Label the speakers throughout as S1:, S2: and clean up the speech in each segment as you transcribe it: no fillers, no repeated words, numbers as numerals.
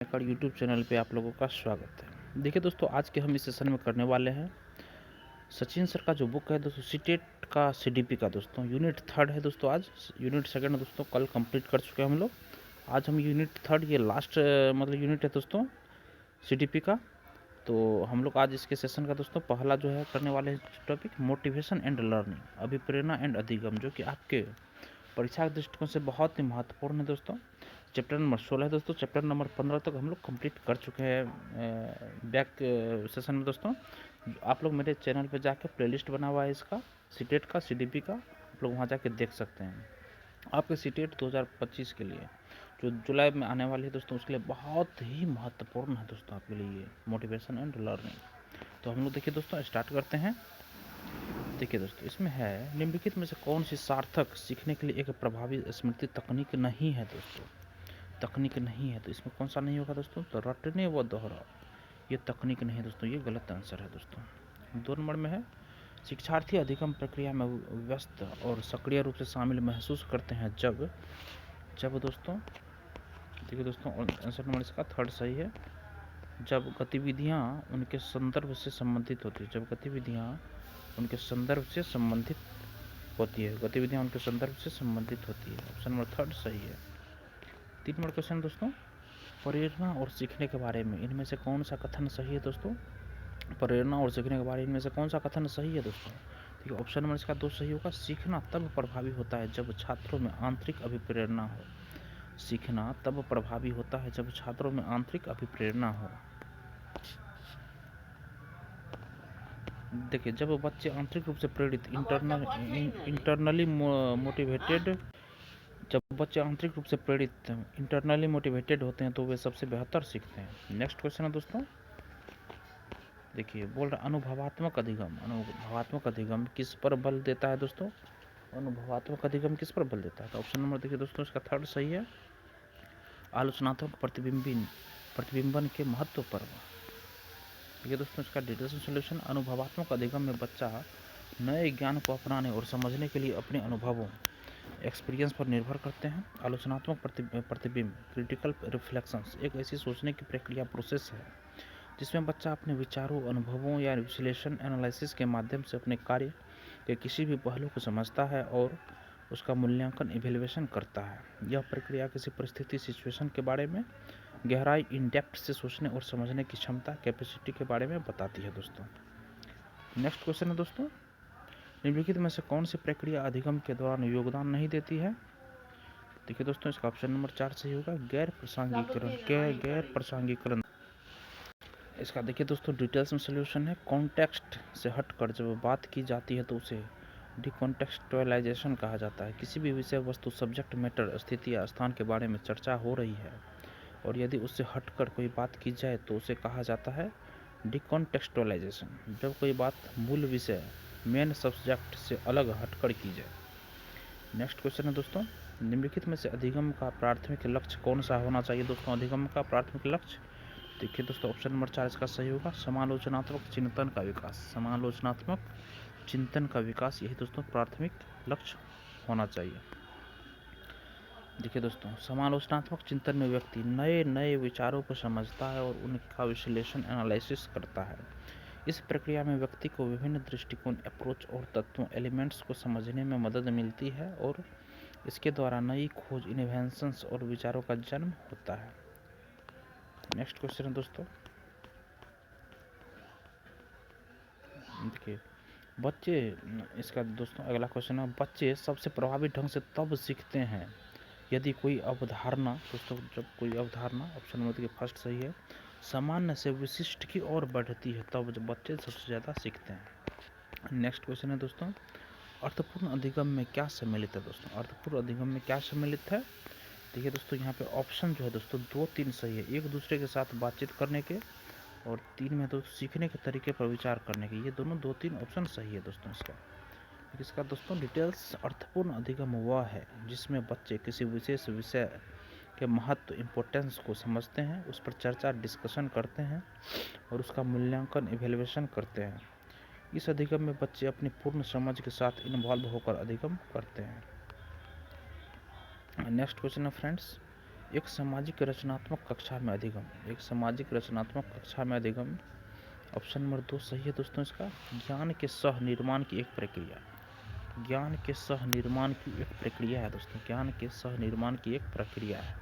S1: कर YouTube channel पे आप लोगों का स्वागत है। देखिए दोस्तों, आज के हम इस सेशन में करने वाले हैं सचिन सर का जो बुक है दोस्तों, सीटेट का सीडीपी का दोस्तों यूनिट 3 है दोस्तों। आज यूनिट 2 दोस्तों कल कंप्लीट कर चुके हैं हम लोग। आज हम यूनिट 3 ये लास्ट मतलब यूनिट है दोस्तों सीडीपी का। तो हम लोग आज इसके सेशन का दोस्तों पहला जो है करने वाले हैं टॉपिक मोटिवेशन एंड लर्निंग, अभिप्रेरणा एंड अधिगम, जो कि आपके परीक्षा के दृष्टिकोण से बहुत ही महत्वपूर्ण है दोस्तों। चैप्टर नंबर 16 है दोस्तों। चैप्टर नंबर 15 तक हम लोग कंप्लीट कर चुके हैं बैक सेशन में दोस्तों। आप लोग मेरे चैनल पे जाके प्लेलिस्ट बना हुआ है इसका, सीटेट का सीडीपी का, आप लोग वहाँ जाके देख सकते हैं। आपके सीटेट 2025 के लिए जो जुलाई में आने वाली है दोस्तों, उसके लिए बहुत ही महत्वपूर्ण है दोस्तों आपके लिए ये मोटिवेशन एंड लर्निंग। तो हम लोग देखिए दोस्तों स्टार्ट करते हैं। देखिए दोस्तों, इसमें है निम्नलिखित में से कौन सी सार्थक सीखने के लिए एक प्रभावी स्मृति तकनीक नहीं है दोस्तों। तकनीक नहीं है तो इसमें कौन सा नहीं होगा दोस्तों, तो रटने व दोहराव, ये तकनीक नहीं है दोस्तों, ये गलत आंसर है दोस्तों। 2 नंबर में है शिक्षार्थी अधिगम प्रक्रिया में व्यस्त और सक्रिय रूप से शामिल महसूस करते हैं जब जब दोस्तों देखिए दोस्तों आंसर नंबर इसका 3 सही है, जब गतिविधियाँ उनके संदर्भ से संबंधित होती है। जब गतिविधियाँ उनके संदर्भ से संबंधित होती है, गतिविधियाँ उनके संदर्भ से संबंधित होती है। ऑप्शन नंबर 3 सही है। 3 नंबर क्वेश्चन दोस्तों, प्रेरणा और सीखने के बारे में इनमें से कौन सा कथन सही है दोस्तों। प्रेरणा और सीखने के बारे में इनमें से कौन सा कथन सही है दोस्तों। देखिए ऑप्शन नंबर इसका 2 सही होगा। सीखना तब प्रभावी होता है जब छात्रों में आंतरिक अभिप्रेरणा हो। सीखना तब प्रभावी होता है जब छात्रों में आंतरिक अभिप्रेरणा हो। देखिए जब बच्चे आंतरिक रूप से प्रेरित इंटरनली मोटिवेटेड जब बच्चे आंतरिक रूप से प्रेरित इंटरनली मोटिवेटेड होते हैं तो वे सबसे बेहतर सीखते हैं। नेक्स्ट क्वेश्चन है दोस्तों, देखिए बोल रहा अनुभवात्मक अधिगम। अनुभवात्मक अधिगम किस पर बल देता है दोस्तों। अनुभवात्मक अधिगम किस पर बल देता है, तो ऑप्शन नंबर देखिए दोस्तों इसका 3 सही है, आलोचनात्मक प्रतिबिंबन के महत्व पर। देखिए दोस्तों इसका डिटेल्स में सोल्यूशन, अनुभवात्मक अधिगम में बच्चा नए ज्ञान को अपनाने और समझने के लिए अपने अनुभवों एक्सपीरियंस पर निर्भर करते हैं। आलोचनात्मक प्रतिबिंब क्रिटिकल रिफ्लेक्शंस एक ऐसी सोचने की प्रक्रिया प्रोसेस है जिसमें बच्चा अपने विचारों, अनुभवों या विश्लेषण एनालिसिस के माध्यम से अपने कार्य के किसी भी पहलू को समझता है और उसका मूल्यांकन इवेल्युएशन करता है। यह प्रक्रिया किसी परिस्थिति सिचुएशन के बारे में गहराई इन डेप्थ से सोचने और समझने की क्षमता कैपेसिटी के बारे में बताती है दोस्तों। नेक्स्ट क्वेश्चन है दोस्तों, निम्नलिखित में से कौन सी प्रक्रिया अधिगम के दौरान योगदान नहीं देती है। देखिए दोस्तों इसका ऑप्शन नंबर 4 सही होगा, गैर प्रासंगिकरण। इसका देखिए दोस्तों डिटेल्स में सोल्यूशन है, कॉन्टेक्स्ट से हटकर जब बात की जाती है तो उसे डिकॉन्टेक्चुअलाइजेशन कहा जाता है। किसी भी विषय वस्तु सब्जेक्ट मैटर स्थिति या स्थान के बारे में चर्चा हो रही है और यदि उससे हटकर कोई बात की जाए तो उसे कहा जाता है डिकॉन्टेक्चुअलाइजेशन। जब कोई बात मूल विषय मेन सब्जेक्ट से अलग हटकर की जाए। नेक्स्ट क्वेश्चन है दोस्तों, निम्नलिखित में से अधिगम का प्राथमिक लक्ष्य कौन सा होना चाहिए दोस्तों। अधिगम का प्राथमिक लक्ष्य देखिए दोस्तों ऑप्शन नंबर 4 इसका सही होगा, समालोचनात्मक चिंतन का विकास। समालोचनात्मक चिंतन का विकास यही दोस्तों प्राथमिक लक्ष्य होना चाहिए। देखिए दोस्तों समालोचनात्मक चिंतन में व्यक्ति नए नए विचारों को समझता है और उनका विश्लेषण एनालिसिस करता है। इस प्रक्रिया में व्यक्ति को विभिन्न दृष्टिकोण, अप्रोच और तत्वों एलिमेंट्स को समझने में मदद मिलती है और इसके द्वारा नई खोज, इन्वेंशंस और विचारों का जन्म होता है। नेक्स्ट क्वेश्चन है दोस्तों, देखिए बच्चे, इसका दोस्तों अगला क्वेश्चन है, बच्चे सबसे प्रभावी ढंग से तब सीखते हैं यदि कोई अवधारणा दोस्तों, जब कोई अवधारणा ऑप्शन नंबर देखिए फर्स्ट सही है, सामान्य से विशिष्ट की ओर बढ़ती है तब जब बच्चे सबसे ज़्यादा सीखते हैं। नेक्स्ट क्वेश्चन है दोस्तों, अर्थपूर्ण अधिगम में क्या सम्मिलित है दोस्तों। अर्थपूर्ण अधिगम में क्या सम्मिलित है, देखिए दोस्तों यहाँ पे ऑप्शन जो है दोस्तों 2, 3 सही है, एक दूसरे के साथ बातचीत करने के, और 3 में तो सीखने के तरीके पर विचार करने के। ये दोनों 2, 3 ऑप्शन सही है दोस्तों इसका दोस्तों डिटेल्स। अर्थपूर्ण अधिगम वह है जिसमें बच्चे किसी विशेष विषय के महत्व, इम्पोर्टेंस को समझते हैं, उस पर चर्चा, डिस्कशन करते हैं और उसका मूल्यांकन, इवेल्युएशन करते हैं। इस अधिगम में बच्चे अपनी पूर्ण समझ के साथ इन्वॉल्व होकर अधिगम करते हैं। नेक्स्ट क्वेश्चन है फ्रेंड्स, एक सामाजिक रचनात्मक कक्षा में अधिगम। एक सामाजिक रचनात्मक कक्षा में अधिगम ऑप्शन नंबर 2 सही है दोस्तों इसका। ज्ञान के सह निर्माण की एक प्रक्रिया। ज्ञान के सह निर्माण की एक प्रक्रिया है दोस्तों। ज्ञान के सह निर्माण की एक प्रक्रिया है।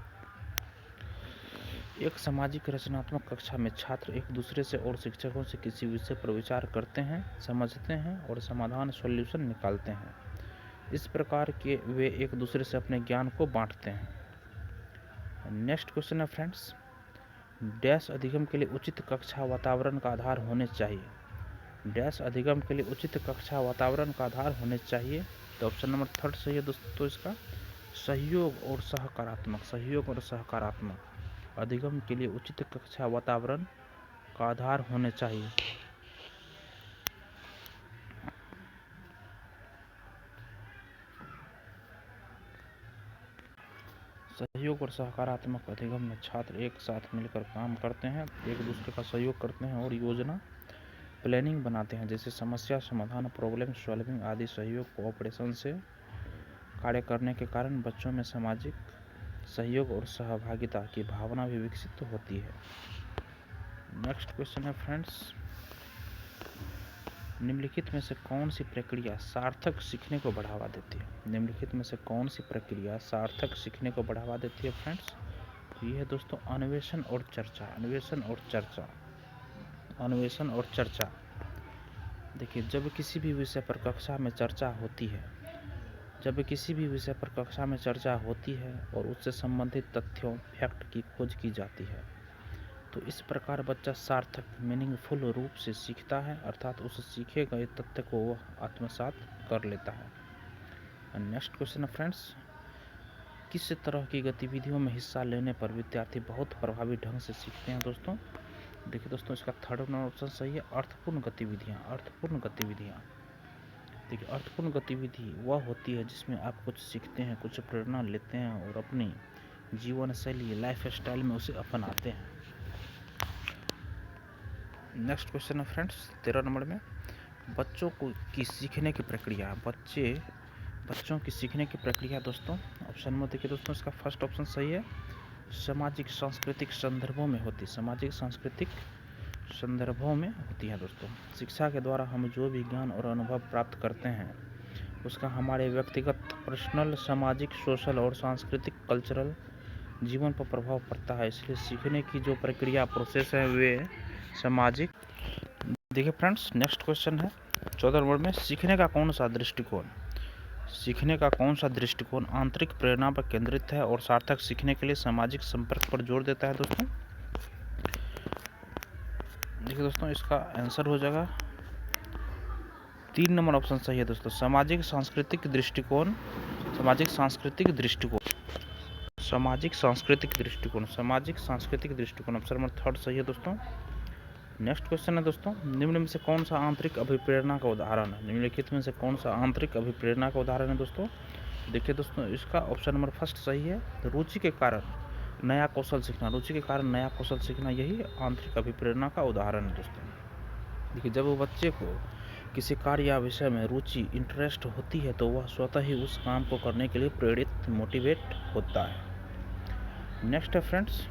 S1: एक सामाजिक रचनात्मक कक्षा में छात्र एक दूसरे से और शिक्षकों से किसी विषय पर विचार करते हैं, समझते हैं और समाधान सॉल्यूशन निकालते हैं। इस प्रकार के वे एक दूसरे से अपने ज्ञान को बांटते हैं। नेक्स्ट क्वेश्चन है फ्रेंड्स, डैश अधिगम के लिए उचित कक्षा वातावरण का आधार होने चाहिए। डैश अधिगम के लिए उचित कक्षा वातावरण का आधार होने चाहिए। तो ऑप्शन नंबर 3 सही है दोस्तों इसका। सहयोग और सकारात्मक। सहयोग और सकारात्मक अधिगम के लिए उचित कक्षा वातावरण का आधार होने चाहिए। सहयोग और सकारात्मक अधिगम में छात्र एक साथ मिलकर काम करते हैं, एक दूसरे का सहयोग करते हैं और योजना प्लानिंग बनाते हैं, जैसे समस्या समाधान, प्रॉब्लम सॉल्विंग आदि। सहयोग कोऑपरेशन से कार्य करने के कारण बच्चों में सामाजिक सहयोग और सहभागिता की भावना भी विकसित होती है। नेक्स्ट क्वेश्चन है फ्रेंड्स, निम्नलिखित में से कौन सी प्रक्रिया सार्थक सीखने को बढ़ावा देती है। निम्नलिखित में से कौन सी प्रक्रिया सार्थक सीखने को बढ़ावा देती है फ्रेंड्स। तो ये है दोस्तों अन्वेषण और चर्चा। अन्वेषण और चर्चा। अन्वेषण और चर्चा। देखिए, जब किसी भी विषय पर कक्षा में चर्चा होती है, जब किसी भी विषय पर कक्षा में चर्चा होती है और उससे संबंधित तथ्यों फैक्ट की खोज की जाती है, तो इस प्रकार बच्चा सार्थक मीनिंगफुल रूप से सीखता है, अर्थात उस सीखे गए तथ्य को वह आत्मसात कर लेता है। नेक्स्ट क्वेश्चन है फ्रेंड्स, किस तरह की गतिविधियों में हिस्सा लेने पर विद्यार्थी बहुत प्रभावी ढंग से सीखते हैं दोस्तों। देखिए दोस्तों, इसका 3rd ऑप्शन सही है। अर्थपूर्ण गतिविधियाँ। अर्थपूर्ण गतिविधियाँ। देखिए, अर्थपूर्ण गतिविधि वह होती है जिसमें आप कुछ सीखते हैं, कुछ प्रेरणा लेते हैं और अपनी जीवन शैली लाइफ स्टाइल में उसे अपनाते हैं। नेक्स्ट क्वेश्चन है फ्रेंड्स 13 नंबर में, बच्चों को की सीखने की प्रक्रिया। बच्चों की सीखने की प्रक्रिया दोस्तों ऑप्शन में देखिए दोस्तों, इसका 1st ऑप्शन सही है। सामाजिक सांस्कृतिक संदर्भों में होती। सामाजिक सांस्कृतिक संदर्भों में होती है दोस्तों। शिक्षा के द्वारा हम जो भी ज्ञान और अनुभव प्राप्त करते हैं उसका हमारे व्यक्तिगत, पर्सनल, सामाजिक, सोशल और सांस्कृतिक कल्चरल जीवन पर प्रभाव पड़ता है। इसलिए सीखने की जो प्रक्रिया प्रोसेस है वे सामाजिक। देखिए फ्रेंड्स, नेक्स्ट क्वेश्चन है 14 नंबर में, सीखने का कौन सा दृष्टिकोण। सीखने का कौन सा दृष्टिकोण आंतरिक प्रेरणा पर केंद्रित है और सार्थक सीखने के लिए सामाजिक संपर्क पर जोर देता है दोस्तों। देखिए दोस्तों, इसका आंसर हो जाएगा 3 नंबर ऑप्शन सही है दोस्तों। सामाजिक सांस्कृतिक दृष्टिकोण। सामाजिक सांस्कृतिक दृष्टिकोण। सामाजिक सांस्कृतिक दृष्टिकोण। सामाजिक सांस्कृतिक दृष्टिकोण ऑप्शन नंबर 3 सही है दोस्तों। नेक्स्ट क्वेश्चन है दोस्तों, निम्न में से कौन सा आंतरिक अभिप्रेरणा का उदाहरण है। निम्नलिखित में से कौन सा आंतरिक अभिप्रेरणा का उदाहरण है दोस्तों। देखिए दोस्तों, इसका ऑप्शन नंबर 1 सही है। रुचि के कारण नया कौशल सीखना। रुचि के कारण नया कौशल सीखना यही आंतरिक अभिप्रेरणा का उदाहरण है दोस्तों। देखिए, जब वो बच्चे को किसी कार्य या विषय में रुचि, इंटरेस्ट होती है तो वह स्वतः ही उस काम को करने के लिए प्रेरित, मोटिवेट होता है। नेक्स्ट है फ्रेंड्स,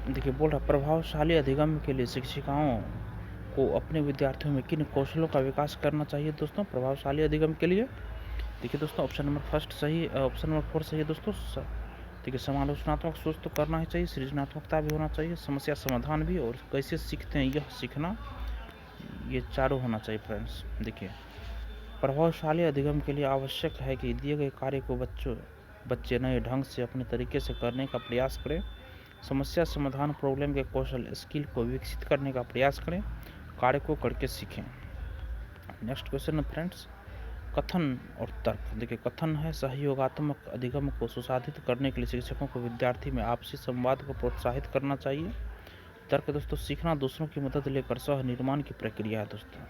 S1: देखिए बोल रहा, प्रभावशाली अधिगम के लिए शिक्षिकाओं को अपने विद्यार्थियों में किन कौशलों का विकास करना चाहिए दोस्तों। प्रभावशाली अधिगम के लिए देखिए दोस्तों, ऑप्शन नंबर 1 सही, ऑप्शन नंबर 4 सही है दोस्तों। देखिए, समालोचनात्मक सोच तो करना ही चाहिए, सृजनात्मकता भी होना चाहिए, समस्या समाधान भी, और कैसे सीखते हैं यह सीखना, ये चारों होना चाहिए फ्रेंड्स। देखिए, प्रभावशाली अधिगम के लिए आवश्यक है कि दिए गए कार्य को बच्चे नए ढंग से अपने तरीके से करने का प्रयास करें, समस्या समाधान, प्रॉब्लम के कौशल, स्किल को विकसित करने का प्रयास करें, कार्य को करके सीखें। नेक्स्ट क्वेश्चन है फ्रेंड्स, कथन और तर्क। देखिए, कथन है सहयोगात्मक अधिगम को सुसाधित करने के लिए शिक्षकों को विद्यार्थी में आपसी संवाद को प्रोत्साहित करना चाहिए। तर्क दोस्तों सीखना, दूसरों की मदद लेकर सह निर्माण की प्रक्रिया है दोस्तों।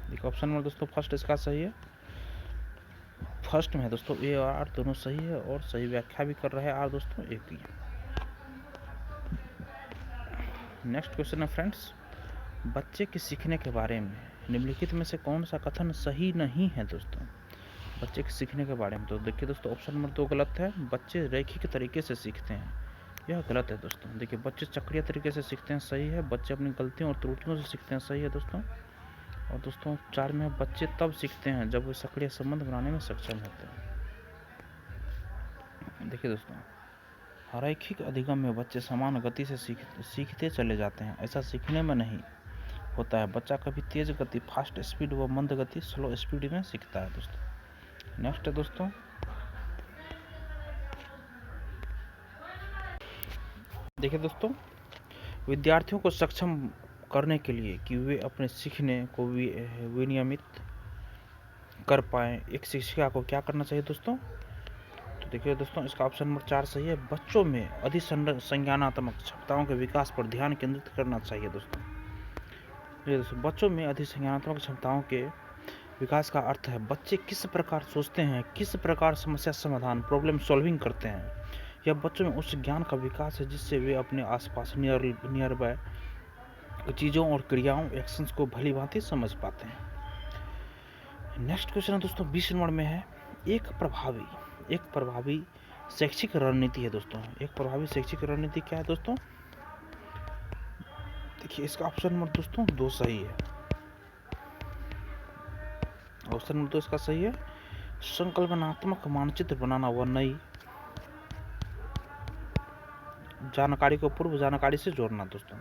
S1: देखिए, ऑप्शन नंबर दोस्तों 1 इसका सही है। 1 में है दोस्तों ए और आर दोनों सही है, और सही व्याख्या भी कर रहा है आर दोस्तों एक ही। नेक्स्ट क्वेश्चन है फ्रेंड्स, बच्चे के सीखने के बारे में निम्नलिखित में से कौन सा कथन सही नहीं है दोस्तों। बच्चे के सीखने के बारे में। तो देखिए दोस्तों ऑप्शन नंबर 2 गलत है। बच्चे रैखिक तरीके से सीखते हैं, यह गलत है दोस्तों। देखिए बच्चे चक्रीय तरीके से सीखते हैं, सही है। बच्चे अपनी गलतियों और त्रुटियों से सीखते हैं, सही है दोस्तों। और दोस्तों 4 में बच्चे तब सीखते हैं जब वे सक्रिय संबंध बनाने में सक्षम होते हैं। देखिए दोस्तों रैखिक अधिगम में बच्चे समान गति से सीखते चले जाते हैं, ऐसा सीखने में नहीं होता है। बच्चा कभी तेज गति फास्ट स्पीड व मंद गति स्लो स्पीड में सीखता है दोस्तों। नेक्स्ट है दोस्तों, देखिए दोस्तों विद्यार्थियों को सक्षम करने के लिए कि वे अपने सीखने को विनियमित कर पाए, एक शिक्षिका को क्या करना चाहिए दोस्तों? तो देखिए दोस्तों इसका ऑप्शन नंबर 4 सही है। बच्चों में अधिसंज्ञानात्मक क्षमताओं के विकास पर ध्यान केंद्रित करना चाहिए दोस्तों। ये दोस्तों बच्चों में अधिसंज्ञानात्मक क्षमताओं के विकास का अर्थ है बच्चे किस प्रकार सोचते हैं, किस प्रकार समस्या समाधान प्रॉब्लम सॉल्विंग करते हैं। यह बच्चों में उस ज्ञान का विकास है जिससे वे अपने आसपास नियर बाय चीज़ों और क्रियाओं एक्शंस को भली भांति समझ पाते हैं। नेक्स्ट क्वेश्चन है दोस्तों 20 नंबर में है। एक प्रभावी शैक्षिक रणनीति है दोस्तों। एक प्रभावी शैक्षिक रणनीति क्या है दोस्तों? देखिए इसका ऑप्शन नंबर दोस्तों 2 सही है। ऑप्शन नंबर 2 इसका सही है। संकल्पनात्मक मानचित्र बनाना व नई जानकारी को पूर्व जानकारी से जोड़ना दोस्तों।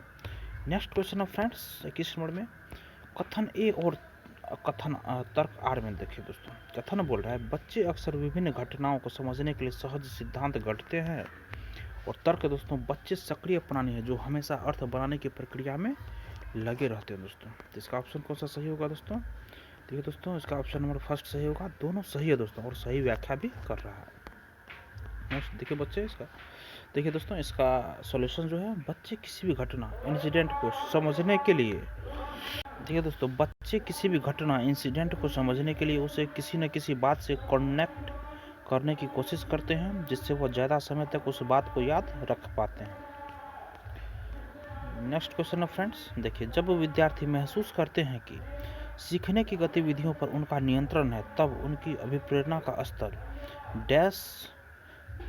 S1: नेक्स्ट क्वेश्चन है फ्रेंड्स 21 नंबर में। कथन ए और कथन तर्क आर में देखिए दोस्तों। कथन बोल रहा है बच्चे अक्सर विभिन्न घटनाओं को समझने के लिए सहज सिद्धांत गढ़ते हैं। और तर्क दोस्तों बच्चे सक्रिय प्राणी है जो हमेशा अर्थ बनाने की प्रक्रिया में लगे रहते हैं दोस्तों। तो इसका ऑप्शन कौन सा सही होगा दोस्तों? देखिए दोस्तों इसका ऑप्शन नंबर फर्स्ट सही होगा। दोनों सही है दोस्तों और सही व्याख्या भी कर रहा है। नेक्स्ट देखिए बच्चे इसका, देखिए दोस्तों इसका सॉल्यूशन जो है बच्चे किसी भी घटना इंसिडेंट को समझने के लिए, देखिए दोस्तों बच्चे किसी भी घटना इंसिडेंट को समझने के लिए उसे किसी न किसी बात से कनेक्ट करने की कोशिश करते हैं जिससे वह ज़्यादा समय तक उस बात को याद रख पाते हैं। नेक्स्ट क्वेश्चन है फ्रेंड्स, देखिए जब विद्यार्थी महसूस करते हैं कि सीखने की गतिविधियों पर उनका नियंत्रण है तब उनकी अभिप्रेरणा का स्तर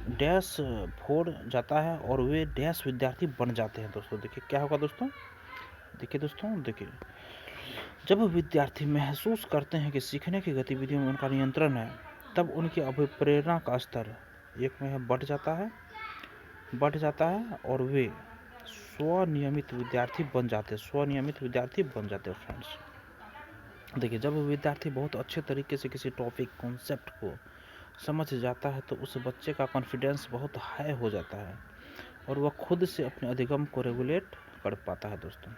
S1: डैश फोड़ जाता है और वे डैश विद्यार्थी बन जाते हैं दोस्तों। देखिए क्या होगा दोस्तों? देखिए दोस्तों देखिए जब विद्यार्थी महसूस करते हैं कि सीखने की गतिविधियों में उनका नियंत्रण है तब उनकी अभिप्रेरणा का स्तर एक में बढ़ जाता है और वे स्वनियमित विद्यार्थी बन जाते हैं फ्रेंड्स। देखिए जब विद्यार्थी बहुत अच्छे तरीके से किसी टॉपिक कॉन्सेप्ट को समझ जाता है तो उस बच्चे का कॉन्फिडेंस बहुत हाई हो जाता है और वह खुद से अपने अधिगम को रेगुलेट कर पाता है दोस्तों।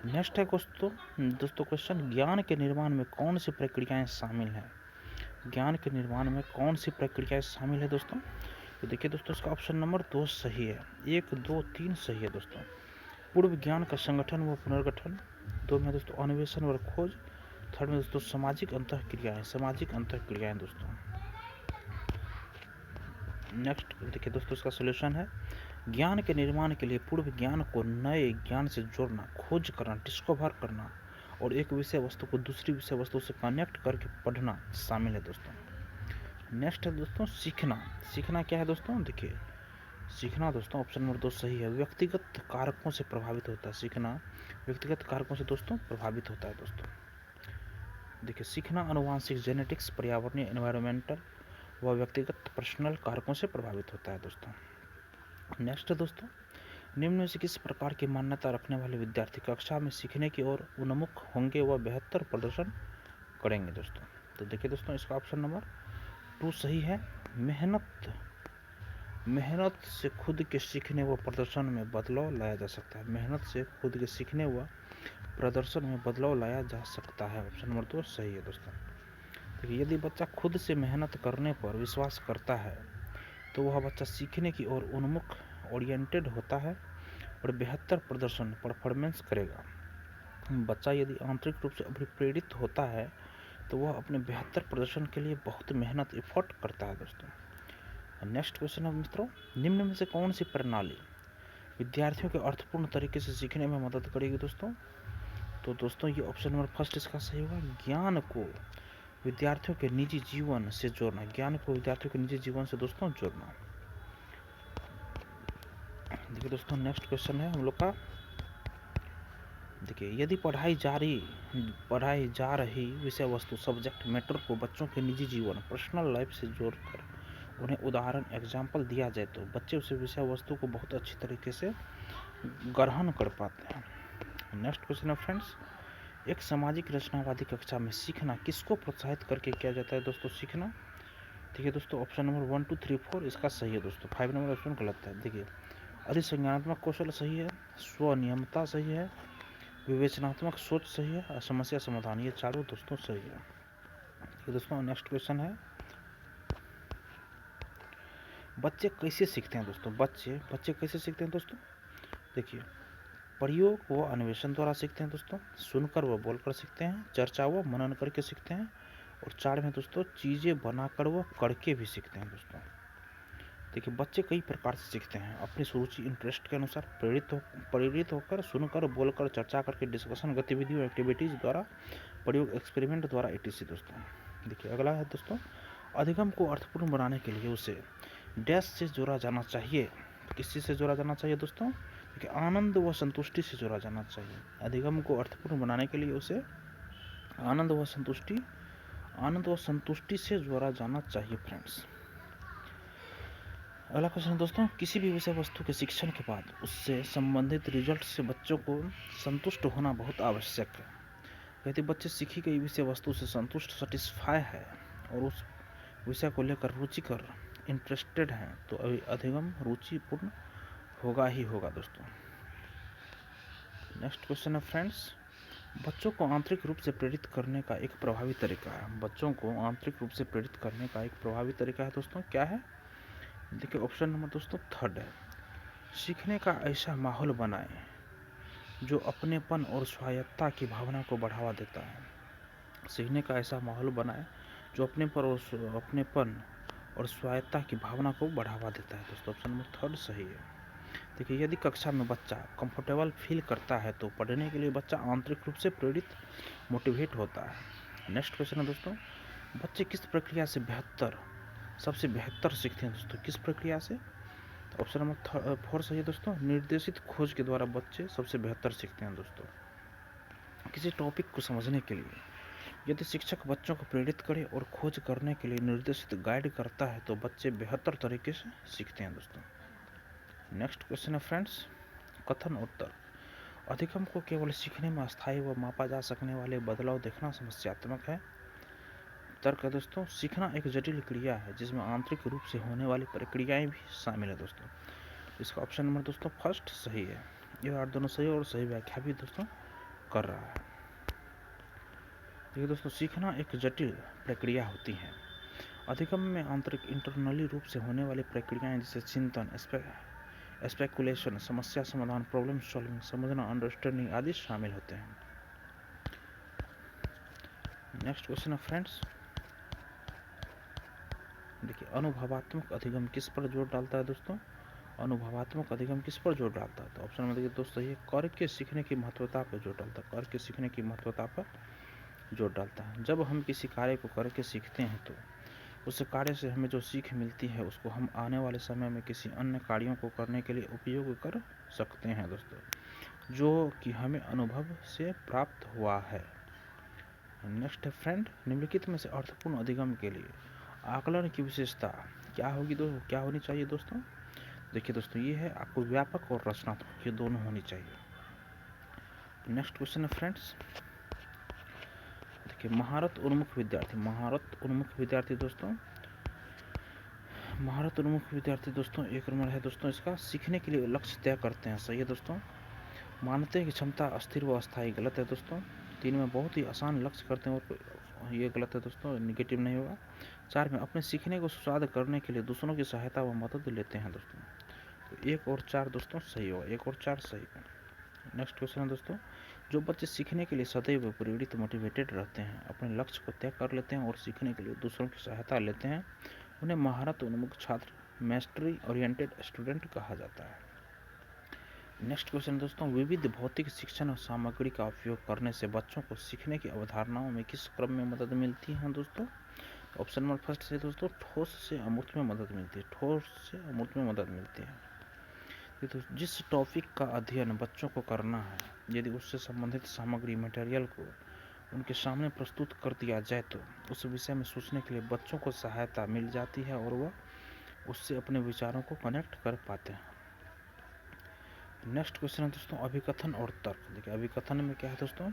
S1: नेक्स्ट है दोस्तों क्वेश्चन, ज्ञान के निर्माण में कौन सी प्रक्रियाएं शामिल हैं? ज्ञान के निर्माण में कौन सी प्रक्रियाएं शामिल है दोस्तों? तो देखिए दोस्तों इसका ऑप्शन नंबर 2 सही है। 1, 2, 3 सही है दोस्तों। पूर्व ज्ञान का संगठन व पुनर्गठन, 2 में दोस्तों अन्वेषण व खोज, 3rd में दोस्तों सामाजिक अंतःक्रियाएं दोस्तों। नेक्स्ट देखिए दोस्तों इसका सॉल्यूशन है ज्ञान के निर्माण के लिए पूर्व ज्ञान को नए ज्ञान से जोड़ना, खोज करना, डिस्कवर करना और एक विषय वस्तु को दूसरी विषय वस्तु से कनेक्ट करके पढ़ना शामिल है दोस्तों। नेक्स्ट है दोस्तों सीखना क्या है दोस्तों? देखिए सीखना दोस्तों ऑप्शन नंबर 2 सही है। व्यक्तिगत कारकों से प्रभावित होता है सीखना, व्यक्तिगत कारकों से दोस्तों प्रभावित होता है दोस्तों। देखिए सीखना आनुवांशिक जेनेटिक्स, पर्यावरणीय एनवायरमेंटल व व्यक्तिगत पर्सनल कारकों से प्रभावित होता है दोस्तों। नेक्स्ट है दोस्तों, निम्न में से किस प्रकार की मान्यता रखने वाले विद्यार्थी कक्षा में सीखने की ओर उन्मुख होंगे व बेहतर प्रदर्शन करेंगे दोस्तों? तो देखिए दोस्तों इसका ऑप्शन नंबर 2 सही है। मेहनत से खुद के सीखने व प्रदर्शन में बदलाव लाया जा सकता है। मेहनत से खुद के सीखने व प्रदर्शन में बदलाव लाया जा सकता है। ऑप्शन नंबर 2 सही है दोस्तों। देखिए यदि बच्चा खुद से मेहनत करने पर विश्वास करता है तो वह बच्चा सीखने की ओर उन्मुख ओरिएंटेड होता है और बेहतर परफॉर्मेंस करेगा। बच्चा यदि आंतरिक रूप से अभिप्रेरित होता है तो वह अपने बेहतर प्रदर्शन के लिए बहुत मेहनत एफर्ट करता है दोस्तों। नेक्स्ट क्वेश्चन है मित्रों, निम्न में से कौन सी प्रणाली विद्यार्थियों के अर्थपूर्ण तरीके से सीखने में मदद करेगी दोस्तों? तो दोस्तों ये ऑप्शन नंबर फर्स्ट इसका सही होगा। ज्ञान को विद्यार्थियों के निजी जीवन से जोड़ना, ज्ञान को विद्यार्थियों के निजी जीवन से दोस्तों जोड़ना। देखिए दोस्तों नेक्स्ट क्वेश्चन है हम लोग का, देखिए यदि पढ़ाई जा रही विषय वस्तु सब्जेक्ट मैटर को बच्चों के निजी जीवन पर्सनल लाइफ से जोड़कर उन्हें उदाहरण एग्जाम्पल दिया जाए तो बच्चे उस विषय वस्तु को बहुत अच्छी तरीके से ग्रहण कर पाते हैं। नेक्स्ट क्वेश्चन है फ्रेंड्स, एक सामाजिक रचनावादी कक्षा में सीखना किसको प्रोत्साहित करके किया जाता है दोस्तों सीखना? देखिए दोस्तों ऑप्शन नंबर 1 2 3 4 इसका सही है दोस्तों, 5 नंबर ऑप्शन गलत है। देखिए अधिसंज्ञानात्मक कौशल सही है, स्वनियमता सही है, विवेचनात्मक सोच सही है और समस्या समाधान, ये चारों दोस्तों सही है। ये दोस्तों नेक्स्ट क्वेश्चन है, बच्चे कैसे सीखते हैं दोस्तों? बच्चे कैसे सीखते हैं दोस्तों? देखिए प्रयोग व अन्वेषण द्वारा सीखते हैं दोस्तों, सुनकर व बोलकर सीखते हैं, चर्चा व मनन करके सीखते हैं, और 4 में दोस्तों चीज़ें बनाकर व करके भी सीखते हैं दोस्तों। देखिए बच्चे कई प्रकार से सीखते हैं, अपनी रुचि इंटरेस्ट के अनुसार प्रेरित होकर, सुनकर, बोलकर, चर्चा करके, डिस्कशन गतिविधियों एक्टिविटीज़ द्वारा, प्रयोग एक्सपेरिमेंट द्वारा etc दोस्तों। देखिए अगला है दोस्तों, अधिगम को अर्थपूर्ण बनाने के लिए उसे डैश से जोड़ा जाना चाहिए। किस चीज़ से जोड़ा जाना चाहिए दोस्तों? देखिए आनंद व संतुष्टि से जोड़ा जाना चाहिए। अधिगम को अर्थपूर्ण बनाने के लिए उसे आनंद व संतुष्टि से जोड़ा जाना चाहिए फ्रेंड्स। अगला क्वेश्चन है दोस्तों, किसी भी विषय वस्तु के शिक्षण के बाद उससे संबंधित रिजल्ट से बच्चों को संतुष्ट होना बहुत आवश्यक है। यदि बच्चे सीखी गई विषय वस्तु से सेटिस्फाई है और उस विषय को लेकर रुचिकर इंटरेस्टेड हैं तो अधिगम रुचिपूर्ण होगा ही होगा दोस्तों। नेक्स्ट क्वेश्चन है फ्रेंड्स, बच्चों को आंतरिक रूप से प्रेरित करने का एक प्रभावी तरीका है। बच्चों को आंतरिक रूप से प्रेरित करने का एक प्रभावी तरीका है दोस्तों, क्या है? देखिए ऑप्शन नंबर दोस्तों 3 है, सीखने का ऐसा माहौल बनाएं जो अपनेपन और स्वायत्तता की भावना को बढ़ावा देता है। सीखने का ऐसा माहौल बनाएं जो अपनेपन और स्वायत्तता की भावना को बढ़ावा देता है दोस्तों, ऑप्शन नंबर 3 सही है। देखिए यदि कक्षा में बच्चा कंफर्टेबल फील करता है तो पढ़ने के लिए बच्चा आंतरिक रूप से प्रेरित मोटिवेट होता है। नेक्स्ट क्वेश्चन है दोस्तों, बच्चे किस प्रक्रिया से सबसे बेहतर सीखते हैं दोस्तों? किस प्रक्रिया से? ऑप्शन नंबर 4 सही है दोस्तों, निर्देशित खोज के द्वारा बच्चे सबसे बेहतर सीखते हैं दोस्तों। किसी टॉपिक को समझने के लिए यदि शिक्षक बच्चों को प्रेरित करे और खोज करने के लिए निर्देशित गाइड करता है तो बच्चे बेहतर तरीके से सीखते हैं दोस्तों। नेक्स्ट क्वेश्चन है फ्रेंड्स, कथन उत्तर, अधिगम को केवल सीखने में अस्थायी व मापा जा सकने वाले बदलाव देखना समस्यात्मक है। तर्क है दोस्तों, सीखना एक जटिल क्रिया है जिसमें आंतरिक रूप से होने वाली प्रक्रियाएं भी शामिल है दोस्तों। इसका ऑप्शन नंबर दोस्तों 1 सही है। यह दोनों सही और सही व्याख्या भी दोस्तों कर रहा है। देखिए दोस्तों सीखना एक जटिल प्रक्रिया होती है। अधिगम में आंतरिक इंटरनली रूप से होने वाली प्रक्रियाएं जैसे चिंतन, स्पेकुलेशन, समस्या समाधान, प्रॉब्लम सॉल्विंग, समझना, अंडरस्टैंडिंग आदि शामिल होते हैं। नेक्स्ट क्वेश्चन है फ्रेंड्स, देखिए अनुभवात्मक अधिगम किस पर जोर डालता है दोस्तों? अनुभवात्मक अधिगम किस पर जोर डालता है? तो ऑप्शन में देखिए दोस्तों ये करके सीखने की महत्वता पर जोर डालता है। करके सीखने की महत्वता पर जोर डालता है। जब हम किसी कार्य को करके सीखते हैं तो उस कार्य से हमें जो सीख मिलती है उसको हम आने वाले समय में किसी अन्य कार्यों को करने के लिए उपयोग कर सकते हैं दोस्तों, जो कि हमें अनुभव से प्राप्त हुआ है। नेक्स्ट है फ्रेंड, निम्नलिखित में से अर्थपूर्ण अधिगम के लिए आकलन की विशेषता क्या होनी चाहिए दोस्तों? देखिए दोस्तों ये है आपको व्यापक और रचनात्मक, ये दोनों होनी चाहिए। नेक्स्ट क्वेश्चन है फ्रेंड्स, देखिए महारत उन्मुख विद्यार्थी दोस्तों 1 नंबर है दोस्तों, इसका सीखने के लिए लक्ष्य तय करते हैं, सही है दोस्तों। मानते हैं कि क्षमता अस्थिर व अस्थायी, गलत है दोस्तों। 3 में बहुत ही आसान लक्ष्य करते हैं और ये गलत है दोस्तों, निगेटिव नहीं होगा। 4 में अपने सीखने को सुसाध करने के लिए दूसरों की सहायता व मदद लेते हैं दोस्तों। तो 1 और 4 दोस्तों सही होगा, 1 और 4 सही है। नेक्स्ट क्वेश्चन है दोस्तों, जो बच्चे सीखने के लिए सदैव प्रेरित मोटिवेटेड रहते हैं, अपने लक्ष्य को तय कर लेते हैं और सीखने के लिए दूसरों की सहायता लेते हैं, उन्हें महारत उन्मुख छात्र, मैस्टरी ओरिएंटेड स्टूडेंट कहा जाता है। नेक्स्ट क्वेश्चन दोस्तों, विविध भौतिक शिक्षण और सामग्री का उपयोग करने से बच्चों को सीखने की अवधारणाओं में किस क्रम में मदद मिलती है दोस्तों? ऑप्शन नंबर फर्स्ट से दोस्तों, ठोस से अमूर्त में मदद मिलती है। ठोस से अमूर्त में मदद मिलती है। तो जिस टॉपिक का अध्ययन बच्चों को करना है, यदि उससे संबंधित सामग्री मटेरियल को उनके सामने प्रस्तुत कर दिया जाए तो उस विषय में सोचने के लिए बच्चों को सहायता मिल जाती है और वह उससे अपने विचारों को कनेक्ट कर पाते हैं। नेक्स्ट क्वेश्चन है दोस्तों, अभिकथन और तर्क। देखिए अभिकथन में क्या है दोस्तों,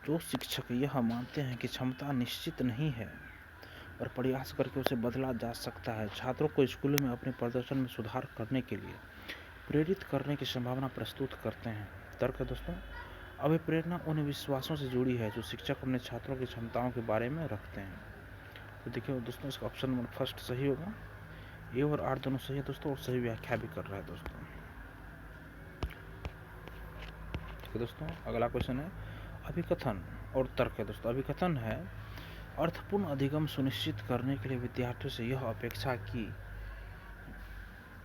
S1: जो शिक्षक यह मानते हैं कि क्षमता निश्चित नहीं है और प्रयास करके उसे बदला जा सकता है, छात्रों को स्कूलों में अपने प्रदर्शन में सुधार करने के लिए प्रेरित करने की संभावना प्रस्तुत करते हैं। तर्क है दोस्तों, अभिप्रेरणा उन विश्वासों से जुड़ी है जो शिक्षक अपने छात्रों की क्षमताओं के बारे में रखते हैं। तो देखिए दोस्तों, इसका ऑप्शन नंबर फर्स्ट सही होगा। ए और आर दोनों सही है दोस्तों और सही व्याख्या भी कर रहा है दोस्तों। ठीक है दोस्तों, अगला क्वेश्चन है अभिकथन और तर्क है दोस्तों। अभिकथन है अर्थपूर्ण अधिगम सुनिश्चित करने के लिए विद्यार्थियों से यह अपेक्षा की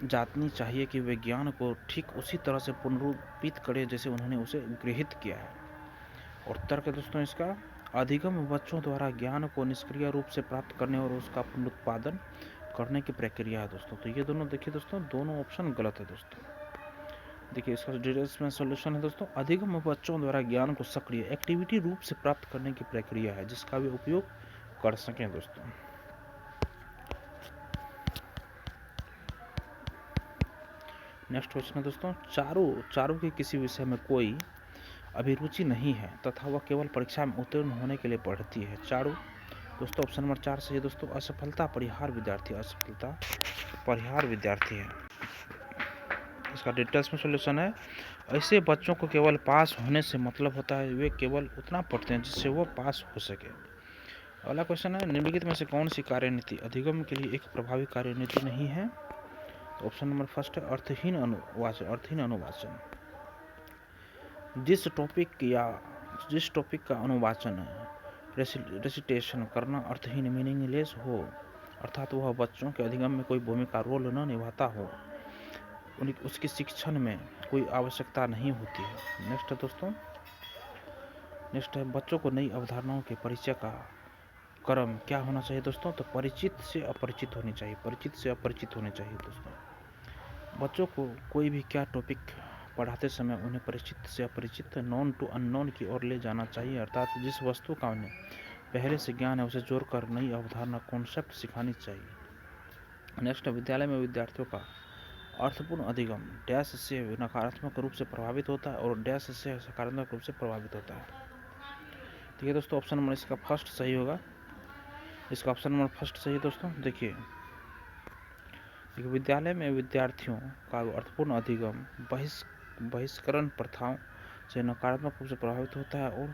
S1: जानी चाहिए कि वे ज्ञान को ठीक उसी तरह से पुनरुत्थित करें जैसे उन्होंने उसे गृहीत किया है। और तर्क है दोस्तों इसका, अधिगम बच्चों द्वारा ज्ञान को निष्क्रिय रूप से प्राप्त करने और उसका पुनरुत्पादन करने की प्रक्रिया है दोस्तों। तो ये दोनों देखिए दोस्तों, दोनों ऑप्शन गलत है दोस्तों। देखिए इसका डिटेल्स में सॉल्यूशन है दोस्तों, अधिगम बच्चों द्वारा ज्ञान को सक्रिय एक्टिविटी रूप से प्राप्त करने की प्रक्रिया है जिसका वे उपयोग कर सकें दोस्तों। नेक्स्ट क्वेश्चन है दोस्तों, चारों के किसी विषय में कोई अभिरुचि नहीं है तथा वह केवल परीक्षा में उत्तीर्ण होने के लिए पढ़ती है। चारों दोस्तों ऑप्शन नंबर 4 सही है दोस्तों। असफलता परिहार विद्यार्थी, असफलता परिहार विद्यार्थी है। इसका डिटेल्स में सॉल्यूशन है, ऐसे बच्चों को केवल पास होने से मतलब होता है, वे केवल उतना पढ़ते हैं जिससे वो पास हो सके। अगला क्वेश्चन है, निम्नलिखित में से कौन सी कार्यनीति अधिगम के लिए एक प्रभावी कार्यनीति नहीं है? तो ऑप्शन नंबर फर्स्ट है अर्थहीन अनुवाचन। अर्थहीन अनुवाचन, जिस टॉपिक का अनुवाचन रेसिटेशन करना अर्थहीन मीनिंगलेस हो, अर्थात वह बच्चों के अधिगम में कोई भूमिका रोल न निभाता हो, उसकी शिक्षण में कोई आवश्यकता नहीं होती है। नेक्स्ट है दोस्तों, नेक्स्ट है बच्चों को नई अवधारणाओं के परिचय का क्रम क्या होना चाहिए दोस्तों? तो परिचित से अपरिचित होनी चाहिए। परिचित से अपरिचित होनी चाहिए दोस्तों। बच्चों को कोई भी क्या टॉपिक पढ़ाते समय उन्हें परिचित से अपरिचित, नॉन टू अननोन की ओर ले जाना चाहिए, अर्थात जिस वस्तु का उन्हें पहले से ज्ञान है उसे जोड़कर नई अवधारणा कॉन्सेप्ट सिखानी चाहिए। नेक्स्ट, विद्यालय में विद्यार्थियों का अर्थपूर्ण अधिगम डैश से नकारात्मक रूप से प्रभावित होता है और डैश से सकारात्मक रूप से प्रभावित होता है। ठीक है दोस्तों, ऑप्शन नंबर इसका फर्स्ट सही होगा। इसका ऑप्शन नंबर फर्स्ट सही है दोस्तों। देखिए विद्यालय में विद्यार्थियों का अर्थपूर्ण अधिगम बहिष्करण प्रथाओं से नकारात्मक रूप से प्रभावित होता है और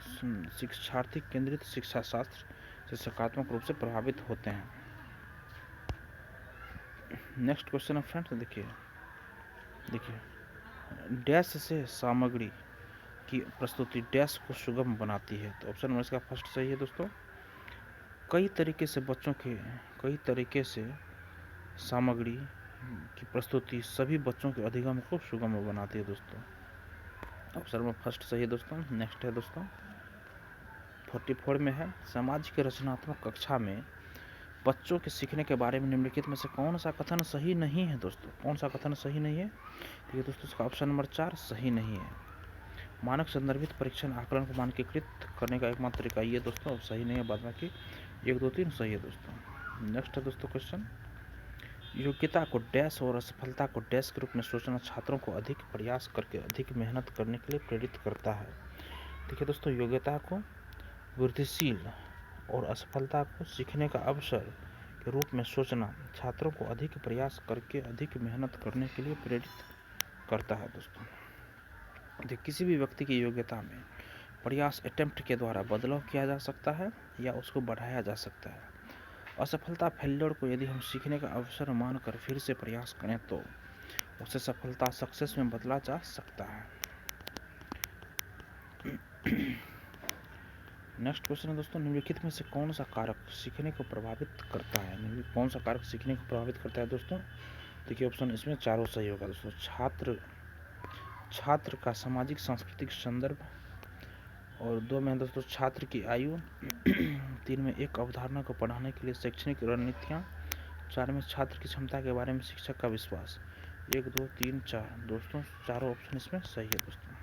S1: शिक्षार्थी केंद्रित शिक्षा शास्त्र से सकारात्मक रूप से प्रभावित होते हैं। नेक्स्ट क्वेश्चन है फ्रेंड्स, देखिए डैश से सामग्री की प्रस्तुति डैश को सुगम बनाती है। तो ऑप्शन नंबर इसका फर्स्ट सही है दोस्तों। कई तरीके से सामग्री की प्रस्तुति सभी बच्चों के अधिगम को सुगम बनाती है दोस्तों। ऑप्शन नंबर फर्स्ट सही है दोस्तों। नेक्स्ट है दोस्तों 44 में है, समाज के रचनात्मक कक्षा में बच्चों के सीखने के बारे में निम्नलिखित में से कौन सा कथन सही नहीं है दोस्तों? कौन सा कथन सही नहीं है? ठीक है दोस्तों, इसका ऑप्शन नंबर 4 सही नहीं है। मानक संदर्भित परीक्षण आकलन को मानकीकृत करने का एकमात्र तरीका ये दोस्तों सही नहीं है, बाद बाकी 1 2 3 सही है दोस्तों। नेक्स्ट है दोस्तों क्वेश्चन, योग्यता को डैश और असफलता को डैश के रूप में सोचना छात्रों को अधिक प्रयास करके अधिक मेहनत करने के लिए प्रेरित करता है। देखिए दोस्तों, योग्यता को वृद्धिशील और असफलता को सीखने का अवसर के रूप में सोचना छात्रों को अधिक प्रयास करके अधिक मेहनत करने के लिए प्रेरित करता है दोस्तों। देखिए किसी भी व्यक्ति की योग्यता में प्रयास अटेम्प्ट के द्वारा बदलाव किया जा सकता है या उसको बढ़ाया जा सकता है। असफलता फेल्योर को यदि हम सीखने का अवसर मानकर फिर से प्रयास करें तो उसे सफलता सक्सेस में बदला जा सकता है। नेक्स्ट क्वेश्चन है दोस्तों, निम्नलिखित में से कौन सा कारक सीखने को प्रभावित करता है? कौन सा कारक सीखने को प्रभावित करता है दोस्तों? देखिए ऑप्शन इसमें चारों सही होगा दोस्तों। छात्र छात्र का सामाजिक सांस्कृतिक संदर्भ, और 2 में दोस्तों छात्र की आयु, 3 में एक अवधारणा को पढ़ाने के लिए शैक्षणिक रणनीतियाँ, 4 में छात्र की क्षमता के बारे में शिक्षक का विश्वास। 1 2 3 4 दोस्तों, चारों ऑप्शन इसमें सही है दोस्तों।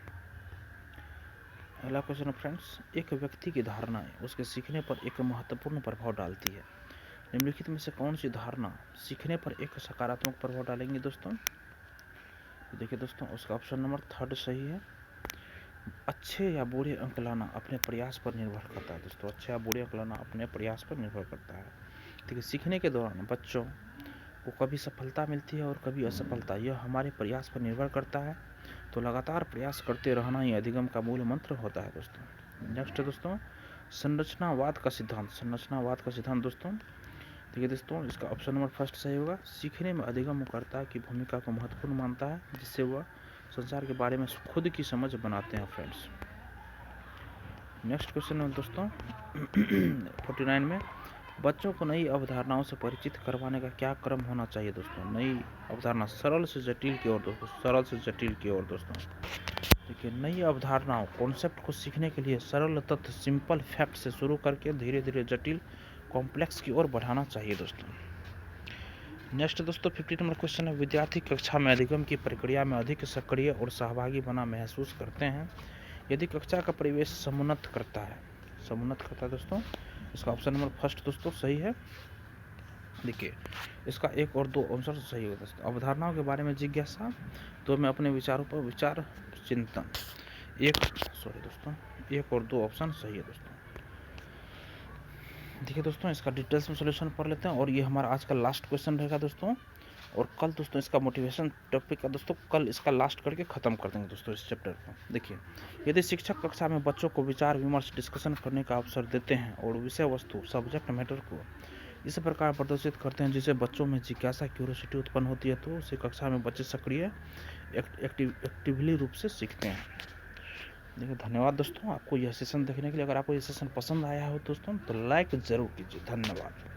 S1: अगला क्वेश्चन है फ्रेंड्स, एक व्यक्ति की धारणाएं उसके सीखने पर एक महत्वपूर्ण प्रभाव डालती है। निम्नलिखित में से कौन सी धारणा सीखने पर एक सकारात्मक प्रभाव डालेंगे दोस्तों? देखिए दोस्तों, उसका ऑप्शन नंबर 3 सही है। अच्छे या बुरे अंक लाना अपने प्रयास पर निर्भर करता है दोस्तों। अच्छे या बुरे अंक लाना अपने प्रयास पर निर्भर करता है। देखिए, सीखने के दौरान बच्चों को कभी सफलता मिलती है और कभी असफलता, यह हमारे प्रयास पर निर्भर करता है। तो लगातार प्रयास करते रहना ही अधिगम का मूल मंत्र होता है दोस्तों। नेक्स्ट है दोस्तों, संरचनावाद का सिद्धांत। संरचनावाद का सिद्धांत दोस्तों, देखिए दोस्तों, इसका ऑप्शन नंबर 1 सही होगा। सीखने में अधिगमकर्ता की भूमिका को महत्वपूर्ण मानता है, जिससे वह संसार के बारे में खुद की समझ बनाते हैं फ्रेंड्स। नेक्स्ट क्वेश्चन है दोस्तों 49 में, बच्चों को नई अवधारणाओं से परिचित करवाने का क्या क्रम होना चाहिए दोस्तों? नई अवधारणा सरल से जटिल की ओर दोस्तों, सरल से जटिल की ओर दोस्तों। देखिए, नई अवधारणाओं कॉन्सेप्ट को सीखने के लिए सरल तथ्य सिंपल फैक्ट से शुरू करके धीरे धीरे जटिल कॉम्प्लेक्स की ओर बढ़ाना चाहिए दोस्तों। नेक्स्ट दोस्तों 50 नंबर क्वेश्चन है, विद्यार्थी कक्षा में अधिगम की प्रक्रिया में अधिक सक्रिय और सहभागी बना महसूस करते हैं यदि कक्षा का परिवेश समुन्नत करता है दोस्तों। इसका ऑप्शन नंबर 1 दोस्तों सही है। देखिए, इसका 1 और 2 आंसर सही होगा दोस्तों। अवधारणाओं के बारे में जिज्ञासा, तो मैं अपने विचारों पर विचार चिंतन, 1 और 2 ऑप्शन सही है दोस्तों। देखिए दोस्तों, इसका डिटेल्स में सोल्यूशन पढ़ लेते हैं और ये हमारा आज का लास्ट क्वेश्चन रहेगा दोस्तों। और कल दोस्तों इसका मोटिवेशन टॉपिक का दोस्तों कल इसका लास्ट करके ख़त्म कर देंगे दोस्तों इस चैप्टर को। देखिए, यदि शिक्षक कक्षा में बच्चों को विचार विमर्श डिस्कशन करने का अवसर देते हैं और विषय वस्तु सब्जेक्ट मैटर को इस प्रकार प्रदर्शित करते हैं जिससे बच्चों में जिज्ञासा क्यूरियोसिटी उत्पन्न होती है, तो उसे कक्षा में बच्चे सक्रिय एक्टिवली रूप से सीखते हैं। देखिए, धन्यवाद दोस्तों आपको यह सेशन देखने के लिए। अगर आपको यह सेशन पसंद आया हो दोस्तों तो लाइक ज़रूर कीजिए। धन्यवाद।